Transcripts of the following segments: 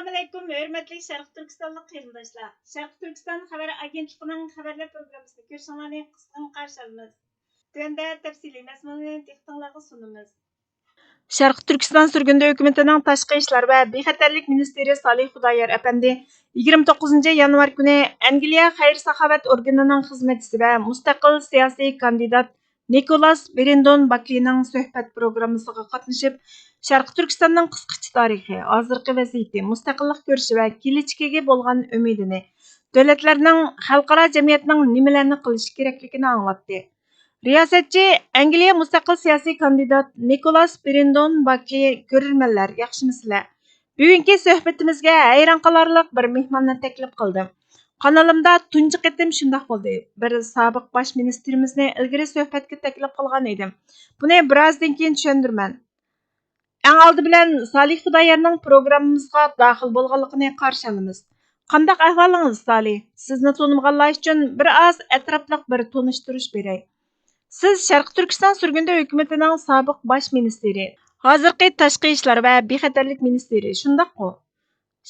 Assalamu alaykum, hörmətli Şərq Türkistanlıq qeyrindaşlar. Şərq Türkistan xəbər agentliğinin xəbərlər proqramısını görüşünüzü qısqan qarşı alırıq. Tövəndə təfsili məzmununu diqqətinizə sunumuz. Şərq Türkistan sürgündə hökumətinin Tashqi ishlar və bexatarlik ministri Salih Xudoyor əpəndi 29 yanvar günü Angliya xayr-saxavat orqanining xizmatchisi və müstəqil siyasi kandidat Nikolas Brendon Baklining suhbat programmasiga qatnashib, Şərq Türkistanның qısqacha tarixi, hozirgi vaziyati, mustaqillik ko'rishi va kelajagiga bo'lgan umidini, davlatlarning xalqaro jamiyatning nimalarni qilish kerakligini anglatdi. Riyosatchi Angliya mustaqil siyosiy kandidat Nikolas Brendon Bakli ko'rurmanlar, yaxshimisizlar? Bugungi suhbatimizga hayron qolarliq bir mehmonni taklif qildim. Kanalimda tunji qitim shundoq bo'ldi. Bir sobiq bosh ministrimizni ilgari suhbatga taklif qilgan edim. Buni birozdan keyin tushundirman. Eng oldi bilan Salih Xudoyorning programmamizga daxil bo'lganligini qarshi olamiz. Qanday ahvolingiz, Salih? Sizni tanımaganlar uchun bir oz atrofliq bir tanishtirish beray. Siz Sharq Turkiston surgunda hukumatining sobiq bosh ministri, hozirgi tashqi ishlar va bexatarlik ministri, shundaqmi?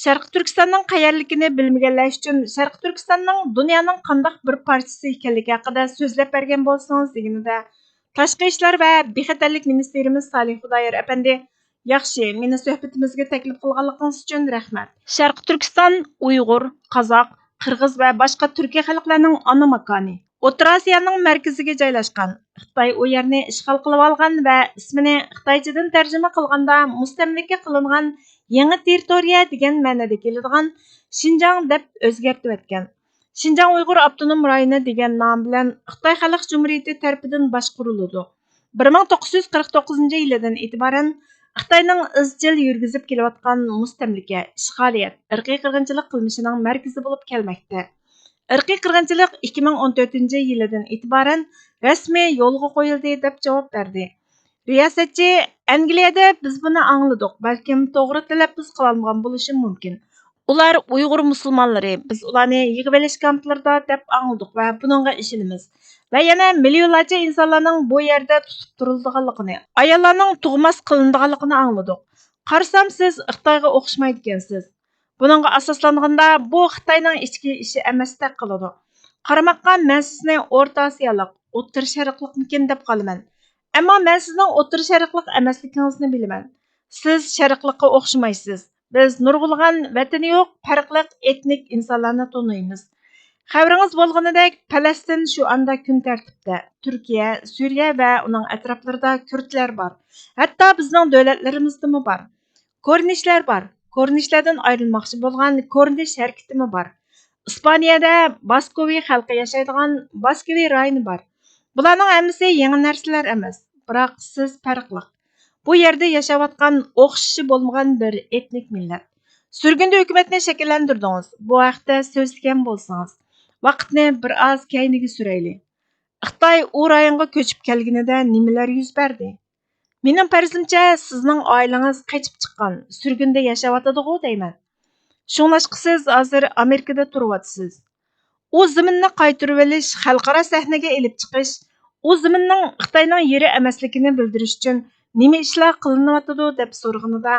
Sharq Turkistonning qayerligini bilmaganlar uchun Sharq Turkistonning dunyoning qanday bir parchasi ekanligi haqida so'zlab bergan bo'lsangiz deganida Tashqi ishlar va bexatarlik ministrimiz Salih Xudoyor apandi, yaxshi, meni suhbatimizga taklif qilganligingiz uchun rahmat. Sharq Turkiston Uyg'ur, Qozoq, Qirg'iz va boshqa turkiy xalqlarning ona makoni. O'rta Osiyoning markaziga joylashgan. Xitoy u yerni ishg'ol qilib olgan va ismini xitoychadan tarjima qilganda mustamlika qilingan yangi territoriya degan ma'noda keladigan Xinjiang deb o'zgartib o'tgan. Xinjiang Uyg'ur avtonom rayoni degan nom bilan Xitoy Xalq Jumhuriyati tomonidan boshqariladi. 1949-yildan e'tiboran Xitoyning izchil yurgizib kelayotgan mustamlika, ishg'oliyat, irqiy qirg'inchilik qilmishining markazi bo'lib kelmoqda. Irqiy qirg'inchilik 2014-yildan e'tiboran rasmiy yo'lga qo'yildi deb javob berdi. Riyosatchi Angliyada biz buni angladik, balkim to'g'ri talaffuz qilolmagan bo'lishi mumkin. Ular Uyg'ur musulmonlari, biz ularni yig'ib olish kamplarida deb angladik va buningga ishonamiz. Va yana millionlarcha insonlarning bu yerda tutib turilganligini, ayollarning tug'mas qilinganligini angladik. Qarsam siz Xitoyga o'xshamaydi ekansiz. Buningga asoslanganda bu Xitoyning ichki ishi emasdek qiladi. Qaramoqqa men sizni O'rta Osiyolik, O'rta Sharqlikmikin deb qolaman. Ammo men sizning O'rta Sharqlik emasligingizni bilaman. Siz Sharqlikqa o'xshamaysiz. Biz nurg'ulg'an vatani yo'q, farqli etnik insonlarni tanıymiz. Xabaringiz bo'lganidek, Falastin shu anda kun tartibda. Turkiya, Suriya va uning atroflarida kurdlar bor. Hatto bizning davlatlarimizda bor. Ko'rinishlar bor. Ko'rinishlardan ayrilmoqchi bo'lgan ko'rinish harakatimi bor. Ispaniyada Baskoviy xalqi yashaydigan Baskoviy rayoni bor. Bularning hammasi yangi narsalar emas, biroq siz farqli. Bu yerda yashayotgan o'xshashi bo'lmagan bir etnik millat. Surgunda hukumatni shakllantirdingiz. Bu haqda so'zlagan bo'lsangiz, vaqtni bir oz keyniga surayli. Xitoy u rayonga ko'chib kelganida nimalar yuz berdi? Mening farzimcha sizning oilangiz qochib chiqqan, surgunda yashayotadi-ku deyman. Shunglashqa siz hozir Amerikada turyapsiz. U zaminni qaytarib olish, xalqaro sahnaga elib chiqish, u zaminning Xitoyning yeri emasligini bildirish uchun nima ishlar qilinyotidi deb so'rag'inida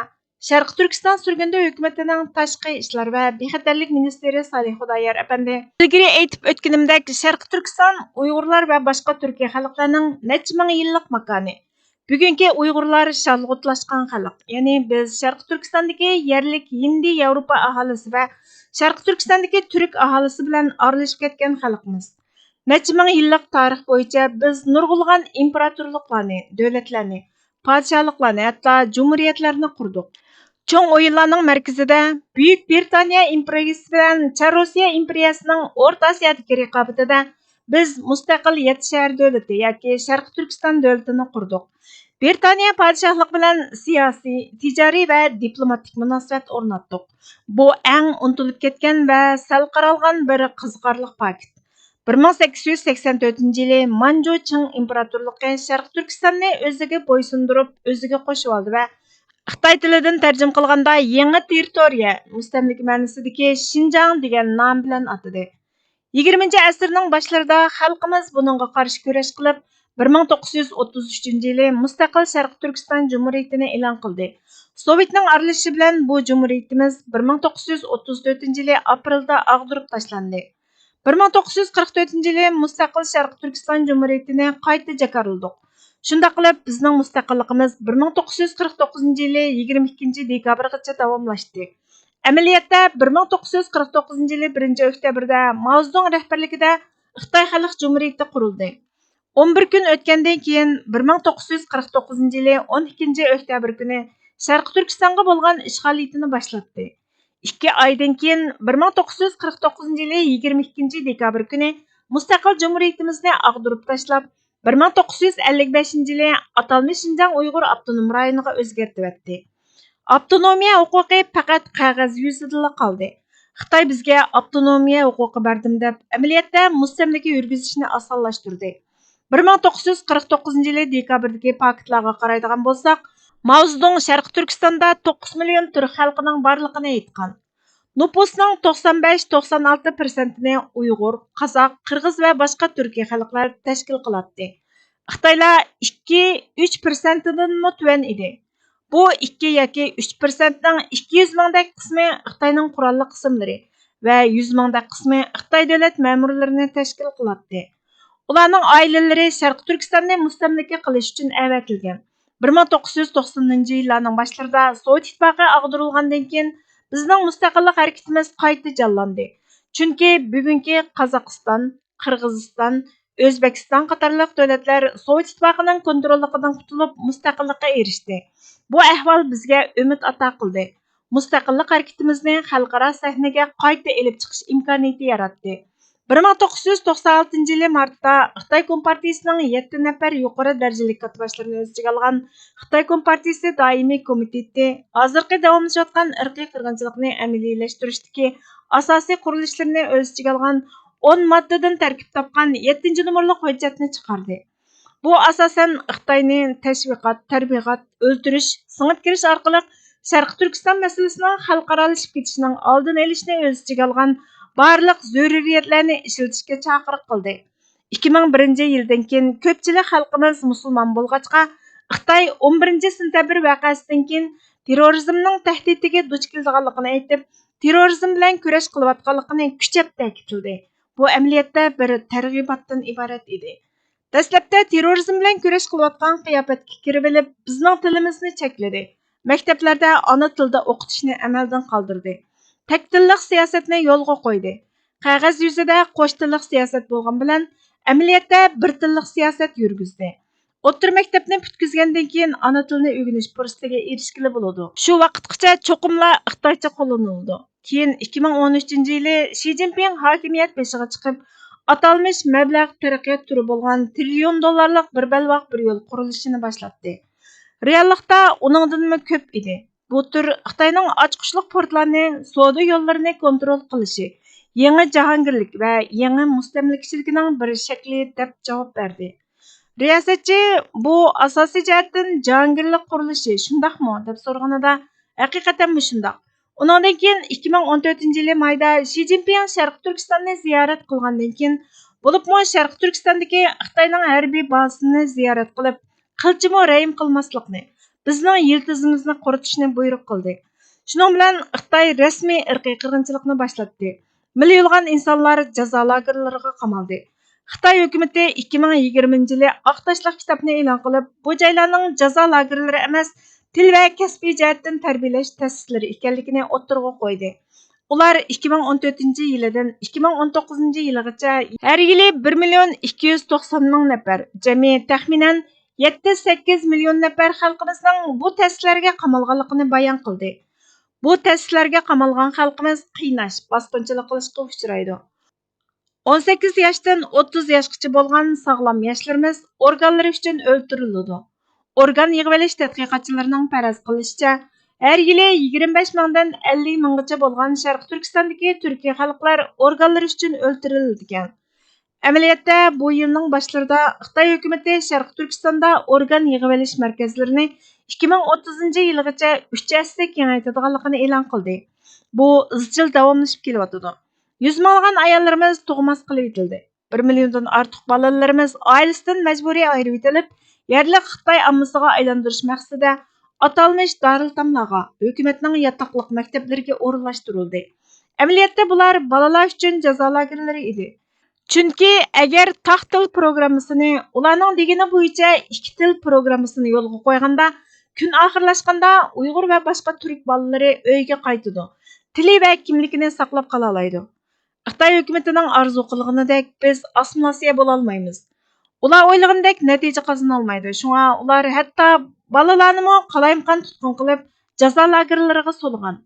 Sharq Turkiston surgunda hukumatining tashqi ishlar va bexatarlik ministri Salih Xudoyor apandi ilgari aytib o'tganimdek, Sharq Turkiston Uyg'urlar va boshqa turkiy xalqlarning necha ming yillik makoni. Bugungi Uyg'urlar shalg'utlashgan xalq. Ya'ni biz Sharq Turkistondagi yerlik Hindi Yevropa aholisi va Sharq Turkistondagi turk aholisi bilan aralashib ketgan xalqmiz. Necha ming yillik tarix bo'yicha biz nurg'ulg'an imperatorliklarni, davlatlarni, podshohliklarni, hatto jumhuriyatlarni qurdik. Cho'ng o'yinlarning markazida Buyuk Britaniya imperiyasi bilan Char Rossiya imperiyasining O'rta Osiyodagi raqobatida biz mustaqil 7 shahar davlati yoki Sharq Turkiston davlatini qurdik. Britaniya podshohlik bilan siyosiy, tijoriy va diplomatik munosabat o'rnatdik. Bu eng unutilib ketgan va sal qaralgan bir qiziqarli fakt. 1884-yili Manju Qing imperatorligi Sharq Turkistonni o'ziga bo'ysundirib, o'ziga qo'shib oldi va Xitoy tilidan tarjima qilganda yangi territoriya, mustamlika ma'nosidagi Xinjiang degan nom bilan atadi. 20-asrning boshlarida xalqimiz buningga qarshi kurash qilib, 1933 yılı Müstakil Şarkı Türkistan Cumhuriyeti'ni e'lon qildi. Sovetning aralashishi bilan bu Cumhuriyetimiz 1934 yılı aprelda ag'dirib tashlandi. 1944 yılı Müstakil Şarkı Türkistan Cumhuriyeti'ni qayta jakarladik. Shunday qilib, bizning mustaqilligimiz 1949 yılı 22 dekabrgacha davomlashdi. Amaliyotda 1949 yılı 1 oktyabrda Mao Zedong rahbarligida Xitoy Xalq Cumhuriyeti qurildi. 11 kun o'tgandan keyin 1949 yılı 12 oktyabr kuni Sharq Turkistonga bo'lgan ishg'oliyatini boshlatdi. 2 oydan keyin 1949 yılı 22 dekabr kuni mustaqil Cumhuriyetimizni ag'dirib tashlab 1955 yılı atalmış Şinjan Uyg'ur Avtonom rayoniga o'zgartirib etdi. Avtonomiya huquqi faqat qog'oz yuzida qoldi. Xitoy bizga avtonomiya huquqi berdim deb amaliyotda mustamlaka yurgizishni osonlashtirdi. 1949 yılı dekabrdagi faktlarga qaraydigan bo'lsak, Mao Zedong Sharq Turkistonda 9 million turk xalqining borligini aytgan. Nüfusning 95-96%ni Uyg'ur, Qozoq, Qirg'iz va boshqa turkiy xalqlar tashkil qiladi. Xitoylar 2-3%dan tuvan edi. Bu 2 yoki 3%ning 200 mingdek qismi Xitoyning qurolli qismlari va 100 mingdek qismi Xitoy davlat ma'murlarini tashkil qiladi. Ularning oilalari Sharq Turkistonni mustamlaka qilish uchun avatilgan. 1990 yillarning boshlarida Sovet ittifoqi ag'dirilgandan keyin bizning mustaqillik harakatimiz qayta jonlandi. Chunki bugungi Qozog'iston, Qirg'iziston, O'zbekiston qatorliq davlatlar Sovet ittifoqining kontrolligidan qutulib mustaqillikka erishdi. Bu ahvol bizga umid ato qildi. Mustaqillik harakatimizni xalqaro sahnaga qayta elib chiqish imkoniyati yaratdi. 1996 yılı martda Xitoy Kompartiyasining 7 nafar yuqori darajali katibashlarini o'z ichiga olgan Xitoy Kompartiyasi doimiy komiteti hozirgi davomlashayotgan irqiy qirg'inchilikni amaliylashtirish asosiy qurilishlarni o'z ichiga olgan 10 moddadan tarkib topgan 7 nomerli hujjatni chiqardi. Bu asosan Xitoyni tashviqot, tarbiyyot, o'ltirish, singib kirish orqali Sharq Turkiston masalasining xalqarolashib ketishining oldini olishni o'z ichiga olgan barliq zaruriyatlarni ishlatishga chaqiriq qildi. 2001 yildan keyin ko'pchilik xalqimiz musulmon bo'lg'achqa, Xitoy 11 sentabr voqeasidan keyin terrorizmning tahdidiga duch kelganligini aytib, terrorizm bilan kurash qilayotganligini kuchab ta'kidladi. Bu amaliyotda bir targ'ibotdan iborat edi. Dastlabda terrorizm bilan kurash qilayotgan qiyofatga kirib olib, bizning tilimizni chekladi. Maktablarda ona tilda o'qitishni amaldan qoldirdi. Tek tillik siyosatni yo'lga qo'ydi. Qog'oz yuzida qo'sh tillik siyosat bo'lgan bilan amaliyotda bir tillik siyosat yurgizdi. O'rta maktabni bitkizgandan keyin ona tilni o'rganish fursatiga erishgili bo'ladi. Shu vaqtgacha cho'qimlar Xitoycha qo'llanildi. Keyin 2013 yili Shi Jinping hokimiyat beshiga chiqib, atalmış mablag' taraqqiyot turi bo'lgan $1 trillion bir balvoq bir yo'l qurilishini boshlatdi. Reallikda uningdanmi ko'p edi. Bu tür Xitoyning ochqishliq portlarni, savdo yo'llarini kontrol qilishi, yangi jahongirlik va yangi mustamlakachilikning bir shakli deb javob berdi. Riyosatchi bu asosiy jihatdan jahongirlik qurilishi shundaqmi deb so'raganida haqiqatan shundaq. Undan keyin 2014 yili mayda Shi Jinping Sharq Turkistonni ziyorat qilgandan keyin bo'libmi Sharq Turkistondagi Xitoyning harbiy bazasini ziyorat qilib, qilchimi rayim qilmaslikni, bizning yiltizimizni quritishni buyruq qildi. Shuning bilan Xitoy rasmiy irqiy qirg'inchilikni boshlatdi. Millionlab insonlar jazo lagerlariga qamaldi. Xitoy hukumatı 2020 yili Aqtashliq kitobni e'lon qilib, bu joylarning jazo lagerlari emas, til va kasbiy jihatdan tarbiyalash ta'sislari ekanligini o'ttirg'a qo'ydi. Ular 2014 yilidan 2019 yilgacha har yili 1.290.000 nafar, jami taxminan 7-8 million nafar xalqimizning bu ta'sislarga qamalganligini bayon qildi. Bu ta'sislarga qamalgan xalqimiz qiynash, bosqinchilik qilishga uchraydi. 18 yoshdan 30 yoshgacha bo'lgan sog'lom yoshlarimiz organlari uchun o'ldiriladi. Organ yig'ib olish tadqiqotchilarining faraz qilishicha, har yili 25 mingdan 50 minggacha bo'lgan Sharq Turkistondagi turkiy xalqlar organlari uchun o'ldirilgan. Amaliyotda bu yilning boshlarida Xitoy hukumatı Sharq Turkistonda organ yig'ib olish markazlarini 2030 yilgacha 3 hassa kengaytirganligini e'lon qildi. Bu izchil davomlashib kelyapti. 100 mingdan ayollarimiz tug'mas qilib etildi. 1 milliondan artıq balalarımız ailəsindən məcburi ayırıb etilib, yerlik Xitay ammasiga aylantirish maqsadida atalmış Darültamlarga, hökumətinin yataqlıq məktəblərinə o'rinlashtirildi. Əməliyyatda bular balalar üçün jazo lagerlari idi. Chunki agar taxt til programmasini ularning degani bo'yicha 2 til programmasini yo'lga qo'yganda, kun oxirlashganda Uyg'ur va boshqa turk bolalari uyga qaytadi. Tili va kimligini saqlab qola oladi. Xitoy hukumatining orzu qilganidek biz assimilyatsiya bo'la olmaymiz. Ular o'ylagandek natija qozona olmaydi. Shunga ular hatto balalarni qalayimqon tutqun qilib, jazo lagerlariga solgan.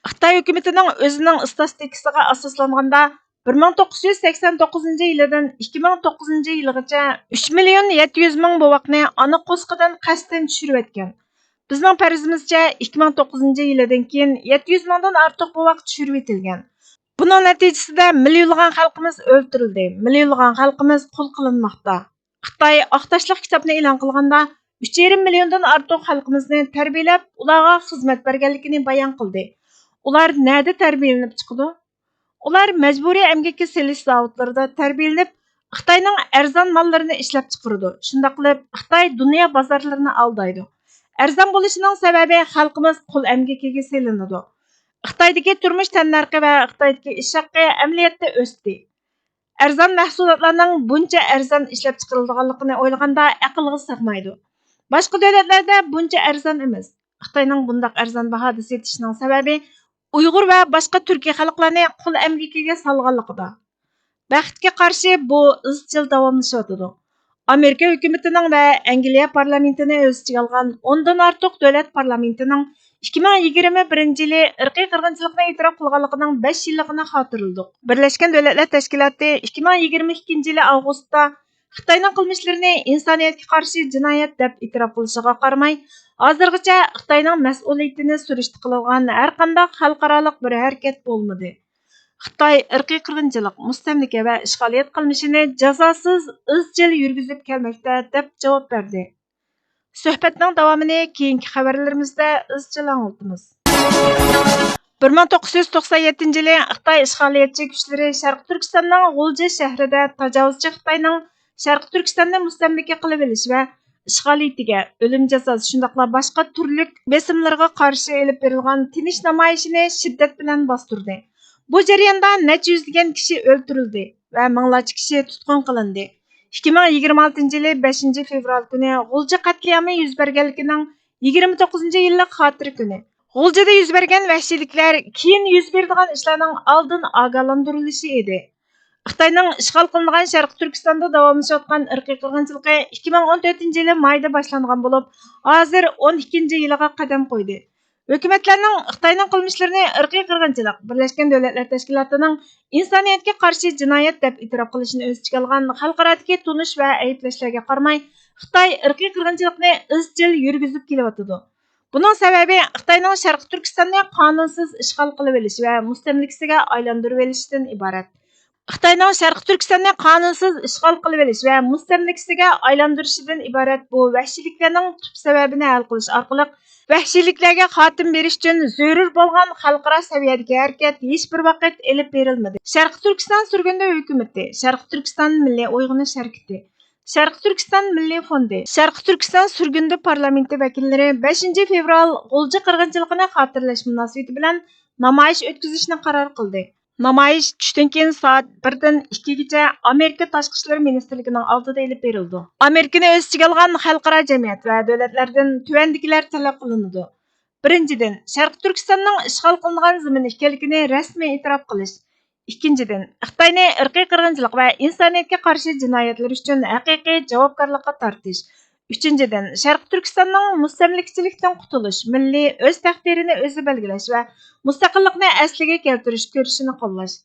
Xitoy hukumatining o'zining statistikasiga asoslanganda 1989 yildan 2009 yilgacha 3 million 700 ming bovoqni ona qo'sqidan qasddan tushirib etgan. Bizning farzimizcha 2009 yildan keyin 700 mingdan ortiq bovoq tushirib etilgan. Buning natijasida millionlagan xalqimiz o'ldirildi, millionlagan xalqimiz qul qilinmoqda. Xitoy Oqtashliq kitobni e'lon qilganda 3,5 milliondan ortiq xalqimizni tarbiyalab, ularga xizmat berganligini bayon qildi. Ular nerede tarbiyalanib chiqdi? Ular majburiy emgakka selish zavodlarida tarbiyalanib, Xitoyning arzon mollarini ishlab chiqardi. Shunday qilib, Xitoy dunyo bozorlarini aldaydi. Arzon bo'lishining sababi xalqimiz qul emgakiga selinadi. Xitoydagi turmush tannarxi va Xitoydagi ish haqi amaliyotda o'sdi. Arzon mahsulotlarning buncha arzon ishlab chiqarilganligini o'ylaganda aqlga sig'maydi. Boshqa davlatlarda buncha arzon emas. Xitoyning bunday arzon bahoda sotishining sababi Uyg'ur va boshqa turkiy xalqlarni qul emgakiga solganligida. Baxtga qarshi bu izchil davomlashyotdi. Amerika hukumatining va Angliya parlamentini o'z ichiga olgan 10 dan ortiq davlat parlamentining 2021 yili irqiy qirg'inchilikni e'tirof qilganligining 5 yilligini xotirladik. Birlashgan Davlatlar Tashkiloti 2022 yili avgustda Xitoyning qilmishlarini insoniyatga qarshi jinoyat deb e'tirof qilishiga qaramay, hozirgacha Xitoyning mas'uliyatini surishti qilingan har qanday xalqaro bir harakat bo'lmadi. Xitoy irqiy qirg'inchilik, mustamlika va ishg'oliyat qilmishini jazosiz izchil yurgizib kelmoqda deb javob berdi. Suhbatning davomini keyingi xabarlarimizda izchil anglitamiz. 1997 yili Xitoy ishg'oliyatchi kuchlari Sharq Turkistonning G'ulji shahrida tajovuzchi Xitoyning Sharq Turkistonni mustamlika qilib olish va ishg'oliyatiga, o'lim jazosi shundaqla boshqa turli besimlarga qarshi elib berilgan tinish namoyishini shiddat bilan bostirdi. Bu jarayonda necha yuzlagan kishi o'ldirildi va minglarcha kishi tutqun qilindi. 2026 yili 5 fevral kuni G'ulji qatliami yuz berganligining 29 yillik xotira kuni. G'uljida yuz bergan vahshiyliklar keyin yuz beradigan ishlarning oldin ogohlantirilishi edi. Xitoyning ishg'ol qilingan Sharq Turkistonda davomlashayotgan irqiy qirg'inchiligi 2014 yili mayda boshlangan bo'lib, hozir 12 yiliga qadam qo'ydi. Hukumatlarning Xitoyning qilmishlarini irqiy qirg'inchilik, Birlashgan Davlatlar Tashkilotining insoniyatga qarshi jinoyat deb e'tirof qilishini o'z ichiga olgan xalqarodagi tunish va ayblashlarga qaramay, Xitoy irqiy qirg'inchilikni izchil yurgizib kelyotdi. Buning sababi Xitoyning Sharq Turkistonni qonunsiz ishg'ol qilib olish va mustamlikasiga aylantirib olishidan iborat. Xitoyning Sharq Turkistonni qonunsiz ishg'ol qilib olish va mustamlikasiga aylantirishidan iborat bu vahshiyliklarning tub sababini hal qilish orqali vahshiyliklarga xotim berish uchun zarur bo'lgan xalqaro saviyadagi harakat hech bir vaqt elib berilmadi. Sharq Turkiston surgunda hukumati, Sharq Turkiston milliy uyg'onish harakati, Sharq Turkiston milliy fondi, Sharq Turkiston surgunda parlamenti vakillari 5 fevral G'ulji qirg'inchiligini xotirlash munosabati bilan namoyish o'tkazishni qaror qildi. Namoyish tushdan keyin soat 1 dan 2 gacha Amerika Tashqi ishlar ministrligining oldida elib berildi. Amerikani o'z ichiga olgan xalqaro jamiyat va davlatlardan tuvandikilar talab qilinadi. Birinchidan, Sharq Turkistonning ishg'ol qilingan zamin ekanligini rasmiy e'tirof qilish. Ikkinchidan, Xitoyni irqiy qirg'inchilik va insoniyatga qarshi jinoyatlar uchun haqiqiy javobgarlikka tortish. Uchinchidan, Sharq Turkistonning mustamlikachilikdan qutulish, milliy o'z taqdirini o'zi belgilash va mustaqillikni asliga keltirish ko'rishini qo'llash.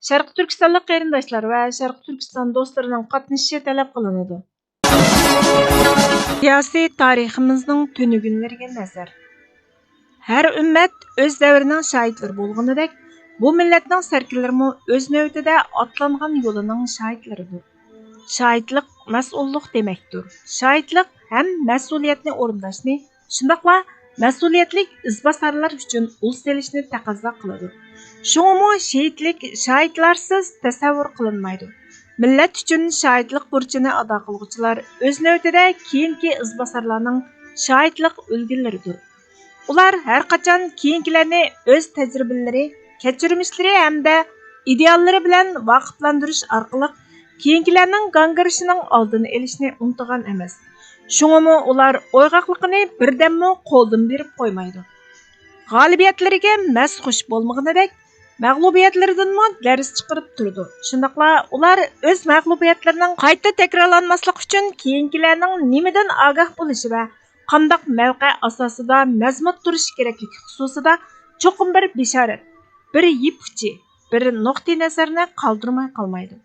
Sharq Turkistonlik qarindoshlar va Sharq Turkiston do'stlarining qatnashishi talab qilinadi. Siyosiy tariximizning tunugunlariga nazar. Har ummat o'z davrining shohidlari bo'lganidek, bu millatning sarkillarimi o'z navbatida otlangan yo'lining shohidlaridir. Shohidlik mas'ullik demakdir. Shohidlik ham mas'uliyatni o'rindashni, shundaqla mas'uliyatlik izbosarlar uchun ul selishni taqozo qiladi. Shuningmi, shohidlarsiz tasavvur qilinmaydi. Millat uchun shohidlik burchini ado qilguvchilar o'z navbatida keyingi izbosarlarning shohidlik ulgilaridir. Ular har qachon keyingilarni o'z tajribalari, kechirmishlari hamda ideallari bilan vaqtlantirish orqali keyingilarning gangirishining oldini olishni unutgan emas. Shuningmi ular o'yg'oqligini birdammo qo'ldan berib qo'ymaydi. G'olibiyatlariga mas xush bo'lmaganidek, mag'lubiyatlaridanmi dars chiqarib turdi. Shundaqla ular o'z mag'lubiyatlarining qayta takrorlanmasligi uchun keyingilarning nimadan ogoh bo'lishi va qandaq mavqe asosida mazmut turish kerakligi xususida cho'qim bir bishorat, bir yip uchi, bir nuqtai nazarni qoldirmay qolmaydi.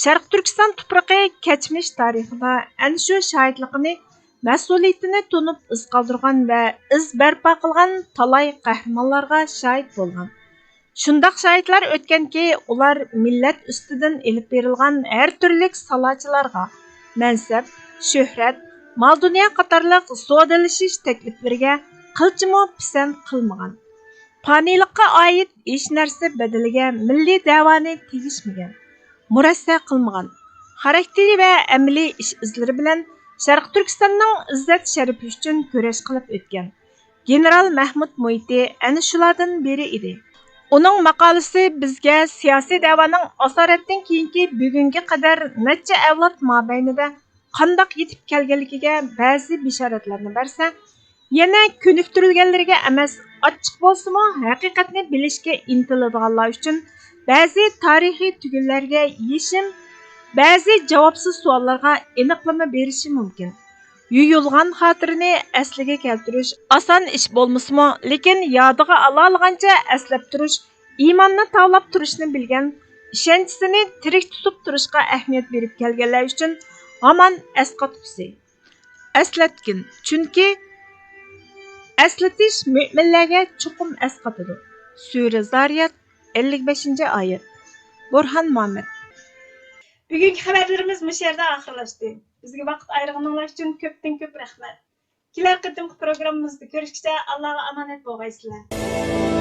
Sharq Turkiston tuprog'i kechmish tarixida ana shu shohidligini, mas'uliyatini tunib iz qoldirgan va iz barpo qilgan talay qahramonlarga shohid bo'lgan. Shundaq shohidlar o'tganki, ular millat ustidan elib berilgan har turli salochilarga, mansab, shuhrat, mol dunyo qatorliq savdolashish takliflariga qilchimo pisand qilmagan. Faniylikqa oid hech narsa badaliga milliy da'voni tegishmagan. Murassa qilmagan. Xarakteri va amaliy ish izlari bilan Sharq Turkistonning izzat sharafi uchun kurash qilib o'tgan. General Mahmud Muhiti ana shulardan biri edi. Uning maqolasi bizga siyosiy da'voning asoratdan keyingi bugunga qadar necha avlod mobaynida qandoq yetib kelganligiga ba'zi bishoratlarni bersa, yana ko'niktirilganlariga emas, ochiq bo'lsa-mu haqiqatni bilishga intiladiganlar uchun ba'zi tarixiy tugunlarga yeshim, ba'zi javobsiz savollarga aniqlama berishi mumkin. Yuyulgan xotirani asliga keltirish oson ish bo'lmasa-mu, lekin yodiga olgancha aslab turish, iymonni tavlab turishni bilgan, ishonchisini tirik tutib turishga ahamiyat berib kelganlar uchun hamon asqatqusi. Aslatgin, chunki aslatish mo'minlarga chuqum asqatadi. Sura Zariyat 55-oyat. Burhan Muhammad. Bugungi xabarlarimiz bu yerda oxirlashdi. Bizga vaqt ayirganingiz uchun ko'pdan-ko'p rahmat. Kelar qatimki programmamizda ko'rishguncha Allohga omonat bo'lgaysizlar.